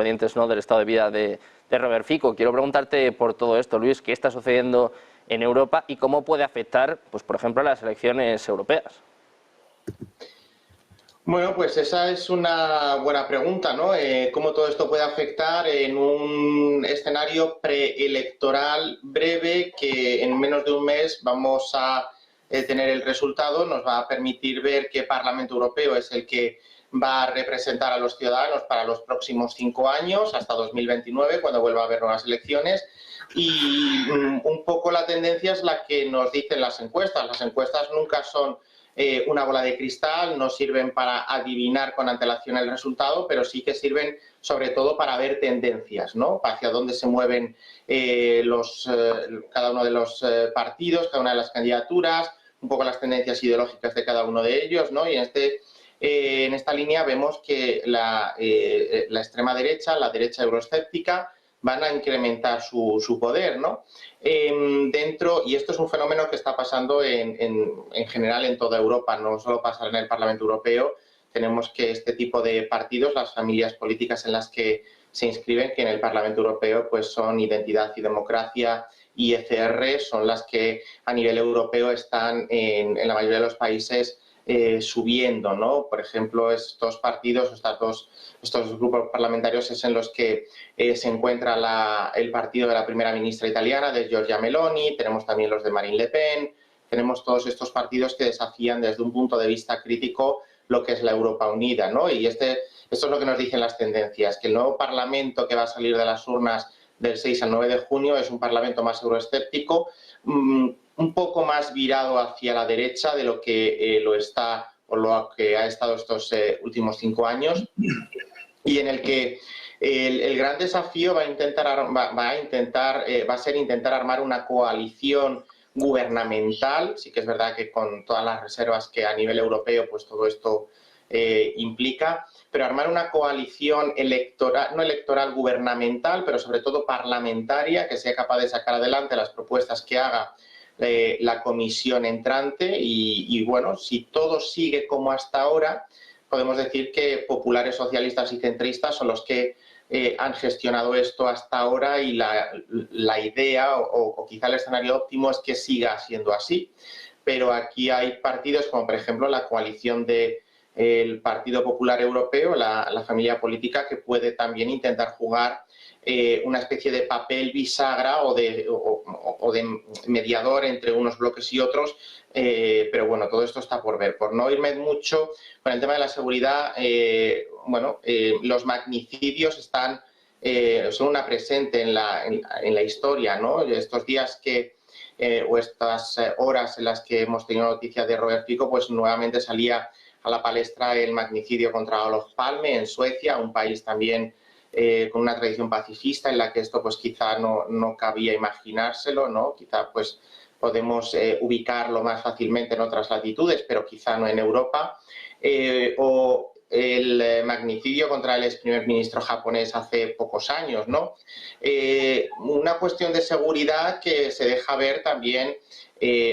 pendientes, ¿no?, del estado de vida de Robert Fico. Quiero preguntarte por todo esto, Luis, ¿qué está sucediendo en Europa y cómo puede afectar, pues, por ejemplo, a las elecciones europeas? Bueno, pues esa es una buena pregunta, ¿no? ¿Cómo todo esto puede afectar en un escenario preelectoral breve que en menos de un mes vamos a tener el resultado? Nos va a permitir ver qué Parlamento Europeo es el que va a representar a los ciudadanos para los próximos 5 años, hasta 2029, cuando vuelva a haber nuevas elecciones. Y un poco la tendencia es la que nos dicen las encuestas. Las encuestas nunca son una bola de cristal, no sirven para adivinar con antelación el resultado, pero sí que sirven sobre todo para ver tendencias, ¿no? Hacia dónde se mueven cada uno de los partidos, cada una de las candidaturas, un poco las tendencias ideológicas de cada uno de ellos, ¿no? Y en esta línea vemos que la extrema derecha, la derecha euroescéptica, van a incrementar su poder, ¿no? Y esto es un fenómeno que está pasando en general en toda Europa, no solo pasa en el Parlamento Europeo. Tenemos que este tipo de partidos, las familias políticas en las que se inscriben, que en el Parlamento Europeo pues son Identidad y Democracia y ECR, son las que a nivel europeo están en la mayoría de los países subiendo, ¿no? Por ejemplo, estos partidos, estos grupos parlamentarios es en los que se encuentra el partido de la primera ministra italiana, de Giorgia Meloni, tenemos también los de Marine Le Pen, tenemos todos estos partidos que desafían desde un punto de vista crítico lo que es la Europa unida, ¿no? Y esto es lo que nos dicen las tendencias, que el nuevo Parlamento que va a salir de las urnas del 6 al 9 de junio es un Parlamento más euroescéptico, un poco más virado hacia la derecha de lo que lo está o lo que ha estado estos últimos 5 años, y en el que el gran desafío va a ser intentar armar una coalición gubernamental. Sí que es verdad que con todas las reservas que a nivel europeo pues todo esto implica, pero armar una coalición electoral, no electoral, gubernamental, pero sobre todo parlamentaria, que sea capaz de sacar adelante las propuestas que haga la comisión entrante y bueno, si todo sigue como hasta ahora, podemos decir que populares, socialistas y centristas son los que han gestionado esto hasta ahora, y la idea o quizá el escenario óptimo es que siga siendo así. Pero aquí hay partidos como por ejemplo la coalición del Partido Popular Europeo, la familia política, que puede también intentar jugar una especie de papel bisagra o de mediador entre unos bloques y otros, pero bueno, todo esto está por ver. Por no irme mucho con el tema de la seguridad, los magnicidios son una presente en la historia, ¿no? Estos días o estas horas en las que hemos tenido noticias de Robert Fico, pues nuevamente salía a la palestra el magnicidio contra Olof Palme en Suecia, un país también con una tradición pacifista en la que esto pues quizá no cabía imaginárselo, ¿no? Quizá pues podemos ubicarlo más fácilmente en otras latitudes, pero quizá no en Europa. O el magnicidio contra el ex primer ministro japonés hace pocos años, ¿no? Una cuestión de seguridad que se deja ver también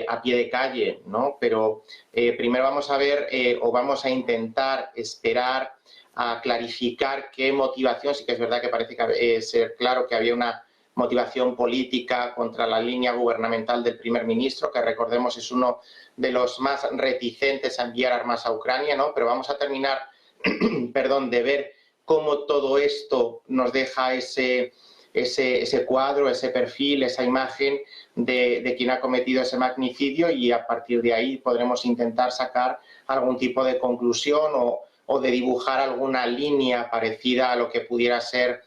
a pie de calle, ¿no? Pero primero vamos a ver o vamos a intentar esperar a clarificar qué motivación. Sí que es verdad que parece ser claro que había una motivación política contra la línea gubernamental del primer ministro, que recordemos es uno de los más reticentes a enviar armas a Ucrania, ¿no? Pero vamos a terminar de ver cómo todo esto nos deja ese cuadro, ese perfil, esa imagen de quien ha cometido ese magnicidio, y a partir de ahí podremos intentar sacar algún tipo de conclusión o de dibujar alguna línea parecida a lo que pudiera ser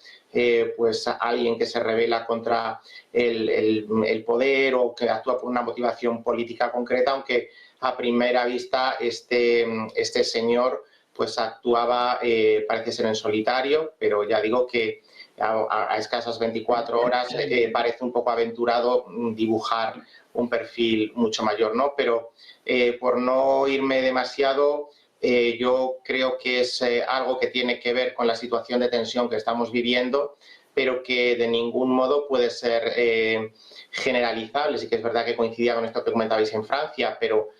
pues alguien que se rebela contra el poder o que actúa por una motivación política concreta, aunque a primera vista este señor pues actuaba, parece ser en solitario, pero ya digo que a escasas 24 horas parece un poco aventurado dibujar un perfil mucho mayor, ¿no? Pero por no irme demasiado, yo creo que es algo que tiene que ver con la situación de tensión que estamos viviendo, pero que de ningún modo puede ser generalizable. Sí que es verdad que coincidía con esto que comentabais en Francia, pero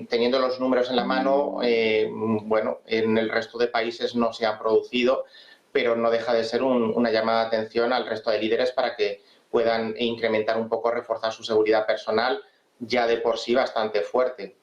teniendo los números en la mano, bueno, en el resto de países no se han producido, pero no deja de ser una llamada de atención al resto de líderes para que puedan incrementar un poco, reforzar su seguridad personal, ya de por sí bastante fuerte.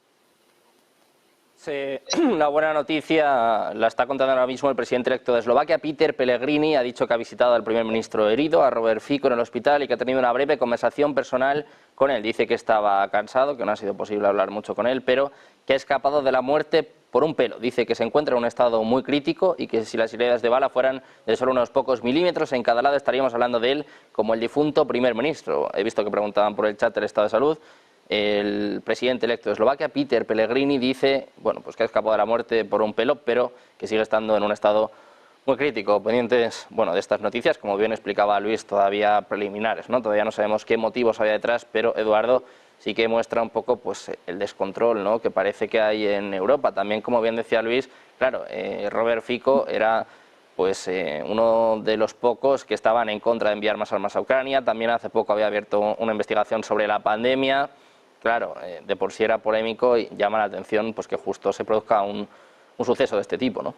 Sí, una buena noticia la está contando ahora mismo el presidente electo de Eslovaquia, Peter Pellegrini. Ha dicho que ha visitado al primer ministro herido, a Robert Fico, en el hospital y que ha tenido una breve conversación personal con él. Dice que estaba cansado, que no ha sido posible hablar mucho con él, pero que ha escapado de la muerte por un pelo. Dice que se encuentra en un estado muy crítico y que si las heridas de bala fueran de solo unos pocos milímetros en cada lado estaríamos hablando de él como el difunto primer ministro. He visto que preguntaban por el chat el estado de salud. El presidente electo de Eslovaquia, Peter Pellegrini, dice bueno, pues que ha escapado de la muerte por un pelo, pero que sigue estando en un estado muy crítico. Pendientes de estas noticias, como bien explicaba Luis, todavía preliminares, ¿no? Todavía no sabemos qué motivos había detrás, pero Eduardo sí que muestra un poco pues el descontrol, ¿no?, que parece que hay en Europa. También, como bien decía Luis, claro, Robert Fico era pues uno de los pocos que estaban en contra de enviar más armas a Ucrania. También hace poco había abierto una investigación sobre la pandemia. Claro, de por sí era polémico y llama la atención pues que justo se produzca un suceso de este tipo, ¿no?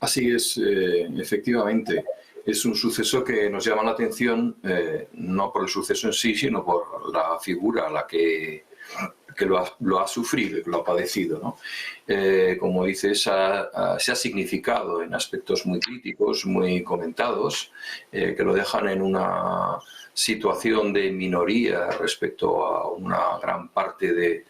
Así es, efectivamente. Es un suceso que nos llama la atención, no por el suceso en sí, sino por la figura a la que lo ha sufrido, que lo ha padecido, ¿no? Como dices, se ha significado en aspectos muy críticos, muy comentados, que lo dejan en una situación de minoría respecto a una gran parte de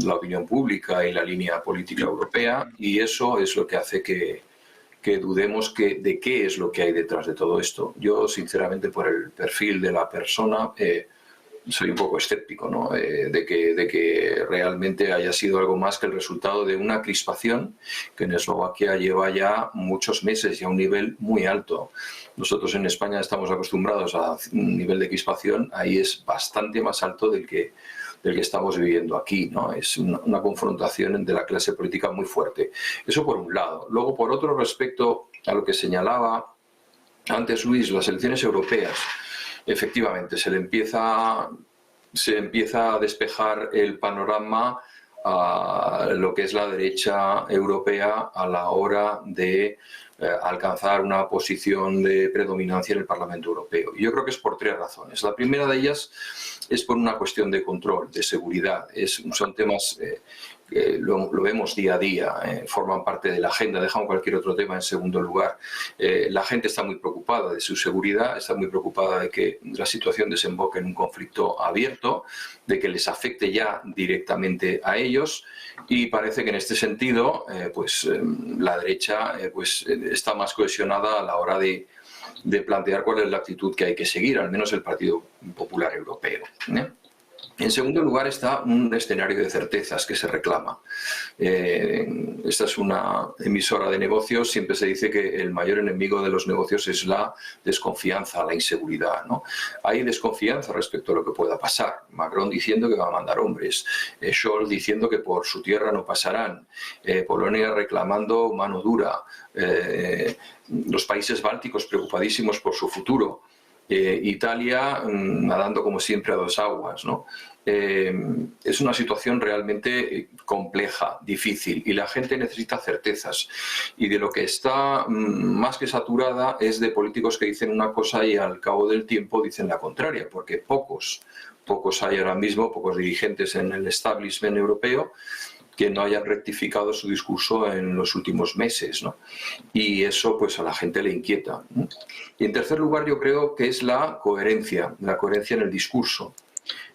la opinión pública y la línea política europea, y eso es lo que hace que dudemos de qué es lo que hay detrás de todo esto. Yo, sinceramente, por el perfil de la persona, soy un poco escéptico, ¿no? de que realmente haya sido algo más que el resultado de una crispación que en Eslovaquia lleva ya muchos meses y a un nivel muy alto. Nosotros en España estamos acostumbrados a un nivel de crispación, ahí es bastante más alto del que estamos viviendo aquí, ¿no? Es una confrontación de la clase política muy fuerte. Eso por un lado. Luego, por otro, respecto a lo que señalaba antes Luis, las elecciones europeas. Efectivamente, se empieza a despejar el panorama a lo que es la derecha europea a la hora de alcanzar una posición de predominancia en el Parlamento Europeo. Y yo creo que es por tres razones. La primera de ellas es por una cuestión de control, de seguridad. Son temas lo vemos día a día, forman parte de la agenda. Dejamos cualquier otro tema en segundo lugar. La gente está muy preocupada de su seguridad, está muy preocupada de que la situación desemboque en un conflicto abierto, de que les afecte ya directamente a ellos, y parece que en este sentido la derecha está más cohesionada a la hora de plantear cuál es la actitud que hay que seguir, al menos el Partido Popular Europeo. En segundo lugar está un escenario de certezas que se reclama. Esta es una emisora de negocios, siempre se dice que el mayor enemigo de los negocios es la desconfianza, la inseguridad, ¿no? Hay desconfianza respecto a lo que pueda pasar. Macron diciendo que va a mandar hombres, Scholz diciendo que por su tierra no pasarán, Polonia reclamando mano dura, los países bálticos preocupadísimos por su futuro. Italia nadando como siempre a dos aguas, ¿no? Es una situación realmente compleja, difícil, y la gente necesita certezas, y de lo que está más que saturada es de políticos que dicen una cosa y al cabo del tiempo dicen la contraria, porque pocos hay ahora mismo, pocos dirigentes en el establishment europeo que no hayan rectificado su discurso en los últimos meses, ¿no? Y eso pues a la gente le inquieta, ¿no? Y en tercer lugar yo creo que es la coherencia en el discurso.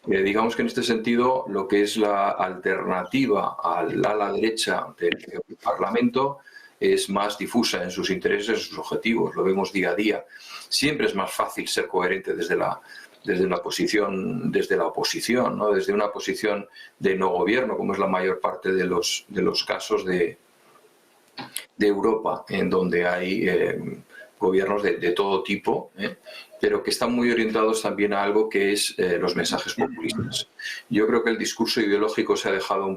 Digamos que en este sentido lo que es la alternativa al ala derecha del Parlamento es más difusa en sus intereses, en sus objetivos, lo vemos día a día. Siempre es más fácil ser coherente desde la oposición, ¿no? Desde una posición de no gobierno, como es la mayor parte de los casos de Europa, en donde hay gobiernos de todo tipo, pero que están muy orientados también a algo que es los mensajes populistas. Yo creo que el discurso ideológico se ha dejado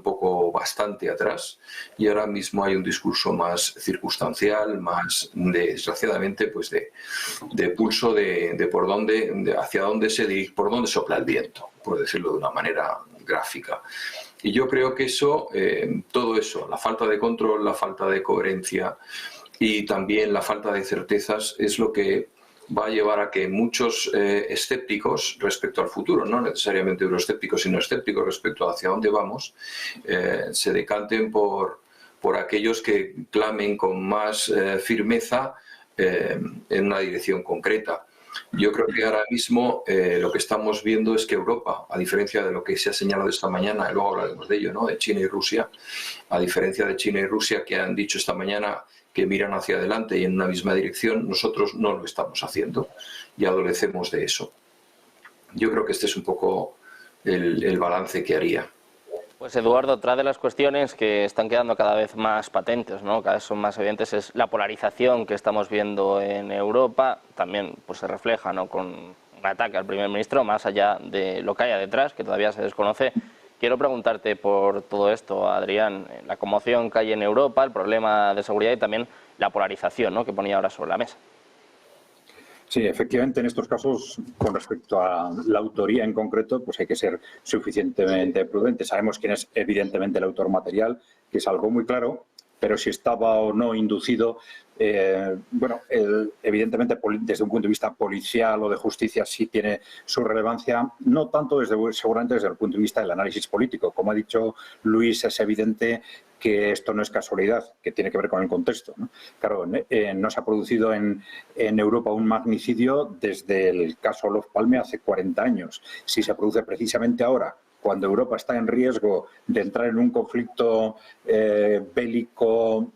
bastante atrás, y ahora mismo hay un discurso más circunstancial, más desgraciadamente de pulso de por dónde, hacia dónde se dirige, por dónde sopla el viento, por decirlo de una manera gráfica. Y yo creo que todo eso, la falta de control, la falta de coherencia, y también la falta de certezas es lo que va a llevar a que muchos escépticos respecto al futuro, no necesariamente euroescépticos, sino escépticos respecto a hacia dónde vamos, se decanten por aquellos que clamen con más firmeza en una dirección concreta. Yo creo que ahora mismo lo que estamos viendo es que Europa, a diferencia de lo que se ha señalado esta mañana, y luego hablaremos de ello, ¿no?, de China y Rusia, a diferencia de China y Rusia que han dicho esta mañana que miran hacia adelante y en una misma dirección, nosotros no lo estamos haciendo y adolecemos de eso. Yo creo que este es un poco el balance que haría. Pues Eduardo, otra de las cuestiones que están quedando cada vez más patentes, ¿no?, cada vez son más evidentes, es la polarización que estamos viendo en Europa. También pues se refleja, ¿no?, con un ataque al primer ministro, más allá de lo que haya detrás, que todavía se desconoce. Quiero preguntarte por todo esto, Adrián, la conmoción que hay en Europa, el problema de seguridad y también la polarización, ¿no?, que ponía ahora sobre la mesa. Sí, efectivamente, en estos casos, con respecto a la autoría en concreto, pues hay que ser suficientemente prudente. Sabemos quién es evidentemente el autor material, que es algo muy claro, pero si estaba o no inducido, evidentemente desde un punto de vista policial o de justicia sí tiene su relevancia, no tanto seguramente desde el punto de vista del análisis político. Como ha dicho Luis, es evidente que esto no es casualidad, que tiene que ver con el contexto, ¿no? Claro, no se ha producido en Europa un magnicidio desde el caso Olof Palme hace 40 años. Si se produce precisamente ahora, cuando Europa está en riesgo de entrar en un conflicto bélico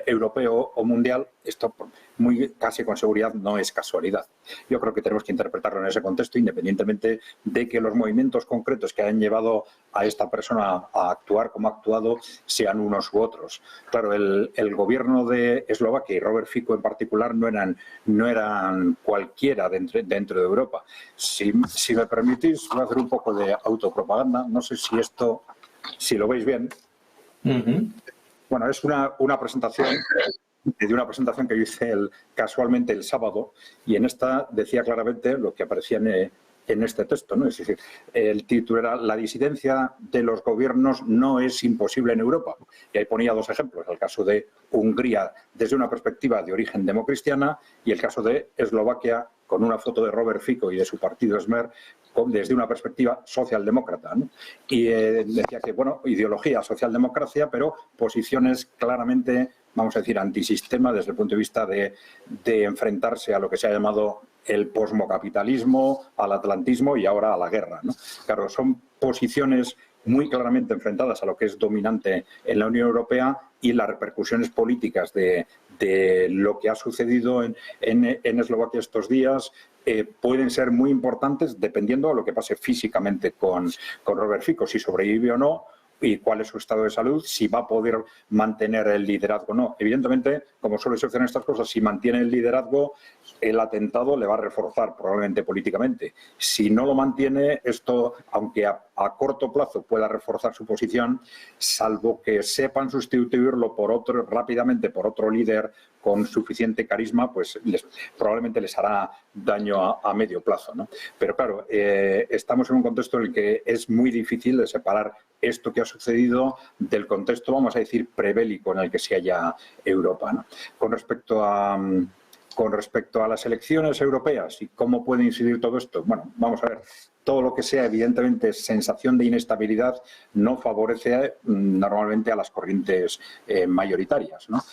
europeo o mundial, esto casi con seguridad no es casualidad. Yo creo que tenemos que interpretarlo en ese contexto, independientemente de que los movimientos concretos que han llevado a esta persona a actuar como ha actuado sean unos u otros. Claro, el gobierno de Eslovaquia y Robert Fico en particular no eran cualquiera dentro de Europa. Si me permitís, voy a hacer un poco de autopropaganda. No sé si lo veis bien. Bueno, es una presentación de una presentación que yo hice casualmente el sábado, y en esta decía claramente lo que aparecía en este texto, ¿no? Es decir, el título era "La disidencia de los gobiernos no es imposible en Europa". Y ahí ponía dos ejemplos, el caso de Hungría desde una perspectiva de origen democristiana y el caso de Eslovaquia con una foto de Robert Fico y de su partido Smer desde una perspectiva socialdemócrata, ¿no? Y decía que, bueno, ideología, socialdemocracia, pero posiciones claramente, vamos a decir, antisistema desde el punto de vista de enfrentarse a lo que se ha llamado el posmocapitalismo, al atlantismo y ahora a la guerra, ¿no? Claro, son posiciones muy claramente enfrentadas a lo que es dominante en la Unión Europea, y las repercusiones políticas de lo que ha sucedido en Eslovaquia estos días pueden ser muy importantes dependiendo de lo que pase físicamente con Robert Fico, si sobrevive o no, y cuál es su estado de salud, si va a poder mantener el liderazgo o no. Evidentemente, como suele suceder en estas cosas, si mantiene el liderazgo, el atentado le va a reforzar probablemente políticamente. Si no lo mantiene, esto, aunque a corto plazo pueda reforzar su posición, salvo que sepan sustituirlo rápidamente por otro líder con suficiente carisma, pues probablemente les hará daño a medio plazo, ¿no? Pero claro, estamos en un contexto en el que es muy difícil de separar esto que ha sucedido del contexto, vamos a decir, prebélico en el que se halla Europa, ¿no? Con respecto a las elecciones europeas y cómo puede incidir todo esto, bueno, vamos a ver, todo lo que sea evidentemente sensación de inestabilidad no favorece normalmente a las corrientes mayoritarias, ¿no?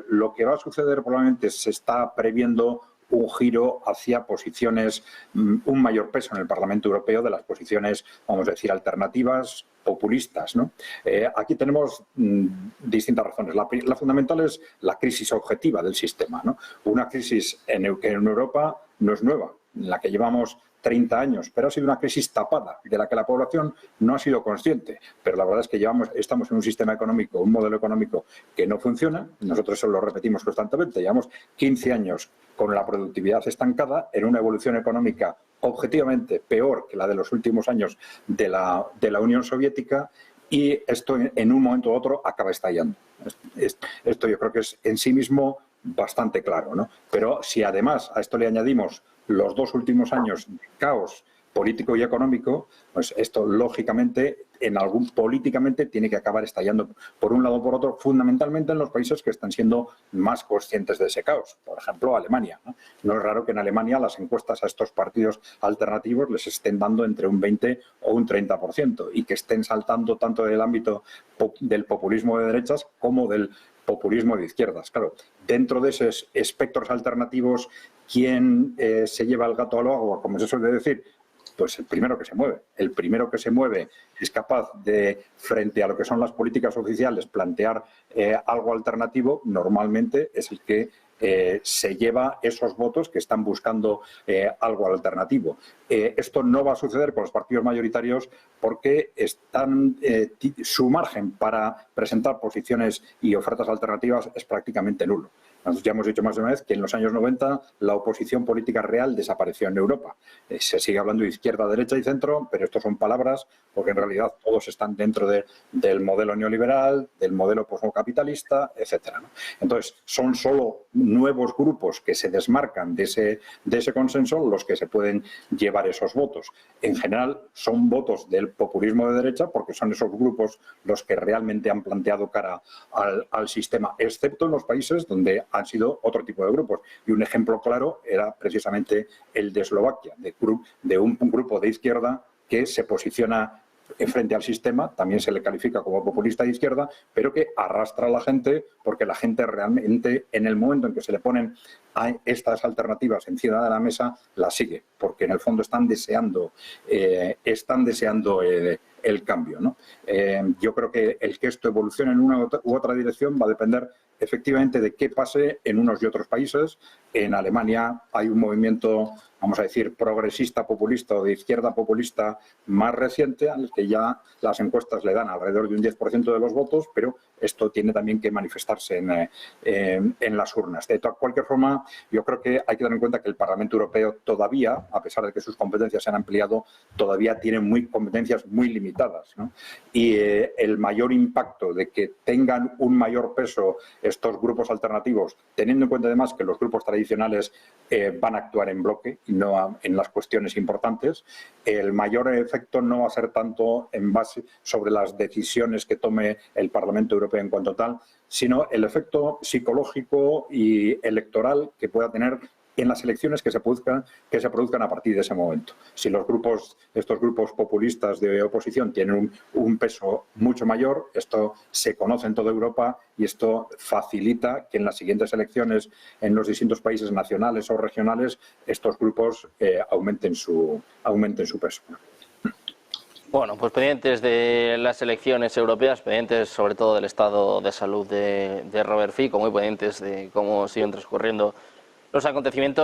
Lo que va a suceder probablemente se está previendo un giro hacia posiciones, un mayor peso en el Parlamento Europeo de las posiciones, vamos a decir, alternativas, populistas, ¿no? Aquí tenemos distintas razones. La fundamental es la crisis objetiva del sistema, ¿no? Una crisis que en Europa no es nueva, en la que llevamos 30 años, pero ha sido una crisis tapada, de la que la población no ha sido consciente. Pero la verdad es que estamos en un sistema económico, un modelo económico que no funciona. Nosotros eso lo repetimos constantemente. Llevamos 15 años con la productividad estancada, en una evolución económica objetivamente peor que la de los últimos años de la Unión Soviética, y esto en un momento u otro acaba estallando. Esto yo creo que es en sí mismo bastante claro, ¿no? Pero si además a esto le añadimos los 2 últimos años de caos político y económico, pues esto lógicamente políticamente tiene que acabar estallando por un lado o por otro, fundamentalmente en los países que están siendo más conscientes de ese caos. Por ejemplo, Alemania. No es raro que en Alemania las encuestas a estos partidos alternativos les estén dando entre un 20 o un 30% y que estén saltando tanto del ámbito del populismo de derechas como del populismo de izquierdas. Claro, dentro de esos espectros alternativos, ¿quién se lleva el gato al agua, como se suele decir? Pues el primero que se mueve. El primero que se mueve es capaz de, frente a lo que son las políticas oficiales, plantear algo alternativo, normalmente es el que se lleva esos votos que están buscando algo alternativo. Esto no va a suceder con los partidos mayoritarios porque su margen para presentar posiciones y ofertas alternativas es prácticamente nulo. Nosotros ya hemos dicho más de una vez que en los años 90 la oposición política real desapareció en Europa. Se sigue hablando de izquierda, derecha y centro, pero esto son palabras porque en realidad todos están dentro del modelo neoliberal, del modelo posmocapitalista, etcétera, ¿no? Entonces, son solo nuevos grupos que se desmarcan de ese consenso los que se pueden llevar esos votos. En general, son votos del populismo de derecha porque son esos grupos los que realmente han planteado cara al sistema, excepto en los países donde han sido otro tipo de grupos. Y un ejemplo claro era precisamente el de Eslovaquia, de un grupo de izquierda que se posiciona frente al sistema, también se le califica como populista de izquierda, pero que arrastra a la gente porque la gente realmente, en el momento en que se le ponen a estas alternativas encima de la mesa, las sigue, porque en el fondo están deseando el cambio, ¿no? Yo creo que el que esto evolucione en una u otra dirección va a depender efectivamente de qué pase en unos y otros países. En Alemania hay un movimiento, vamos a decir, progresista populista o de izquierda populista más reciente, al que ya las encuestas le dan alrededor de un 10% de los votos, pero esto tiene también que manifestarse en las urnas. De cualquier forma, yo creo que hay que tener en cuenta que el Parlamento Europeo todavía, a pesar de que sus competencias se han ampliado, todavía tiene competencias muy limitadas, ¿no? Y el mayor impacto de que tengan un mayor peso estos grupos alternativos, teniendo en cuenta además que los grupos tradicionales van a actuar en bloque y no en las cuestiones importantes, el mayor efecto no va a ser tanto en base sobre las decisiones que tome el Parlamento Europeo en cuanto tal, sino el efecto psicológico y electoral que pueda tener en las elecciones que se produzcan a partir de ese momento. Si estos grupos populistas de oposición tienen un peso mucho mayor, esto se conoce en toda Europa y esto facilita que en las siguientes elecciones en los distintos países nacionales o regionales estos grupos aumenten su peso. Bueno, pues pendientes de las elecciones europeas, pendientes sobre todo del estado de salud de Robert Fico, muy pendientes de cómo siguen transcurriendo los acontecimientos.